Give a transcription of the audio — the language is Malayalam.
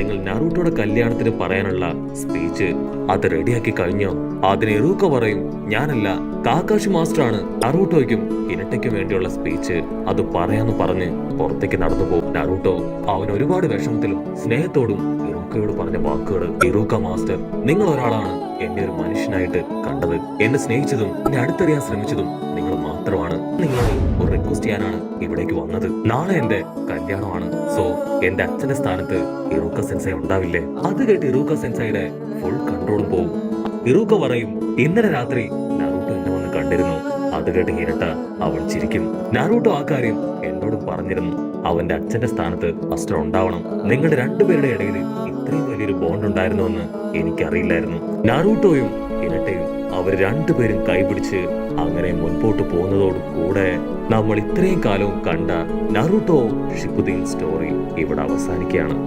നിങ്ങൾ നറൂട്ടോയുടെ കല്യാണത്തിന് പറയാനുള്ള സ്പീച്ച് അത് റെഡിയാക്കി കഴിഞ്ഞോ? അതിന് ഇറൂക്ക പറയും, ഞാനല്ല, കാക്കാഷി മാസ്റ്റർ ആണ് നറൂട്ടോയ്ക്കും ഹിനട്ടയ്ക്കും വേണ്ടിയുള്ള സ്പീച്ച് അത് പറയാന്ന് പറഞ്ഞ് പുറത്തേക്ക് നടന്നു പോകും. നറൂട്ടോ അവൻ ഒരുപാട് വിഷമത്തിലും സ്നേഹത്തോടും ഇറൂക്കയോട് പറഞ്ഞ വാക്കുകൾ, ഇറൂക്ക മാസ്റ്റർ, നിങ്ങൾ ഒരാളാണ് എന്നെ ഒരു മനുഷ്യനായിട്ട് കണ്ടത്. എന്നെ സ്നേഹിച്ചതും എന്നെ അടുത്തറിയാൻ ശ്രമിച്ചതും നിങ്ങൾ മാത്രമാണ്. നിങ്ങളോട് ഒരു റിക്വസ്റ്റ് ചെയ്യാനാണ് ഇവിടേക്ക് വന്നത്. നാളെ എന്റെ കല്യാണമാണ്. സോ എന്റെ അച്ഛന്റെ സ്ഥാനത്ത് ഇറൂക്ക സെൻസൈ ഉണ്ടാവില്ലേ? അത് കേട്ട് ഇറൂക്ക സെൻസൈയുടെ ഫുൾ കൺട്രോളും പോകും. ഇറൂക്ക പറയും, ഇന്നലെ രാത്രി നറൂട്ടോ എന്നെ വന്ന് കണ്ടിരുന്നു. അത് കേട്ട് ഹിനട്ട അവൾ ചിരിക്കും. നറൂട്ടോ ആ കാര്യം എന്നോടും പറഞ്ഞിരുന്നു. അവന്റെ അച്ഛന്റെ സ്ഥാനത്ത് മാസ്റ്റർ ഉണ്ടാവണം. നിങ്ങളുടെ രണ്ടുപേരുടെ ഇടയിൽ ഇത്രയും വലിയൊരു ബോണ്ട് ഉണ്ടായിരുന്നുവെന്ന് എനിക്കറിയില്ലായിരുന്നു. നറൂട്ടോയും ഹിനട്ടയും അവർ രണ്ടുപേരും കൈപിടിച്ച് അങ്ങനെ മുൻപോട്ട് പോകുന്നതോടു കൂടെ നമ്മൾ ഇത്രയും കാലവും കണ്ട നറൂട്ടോ ഷിപ്പുദീൻ സ്റ്റോറി ഇവിടെ അവസാനിക്കുകയാണ്.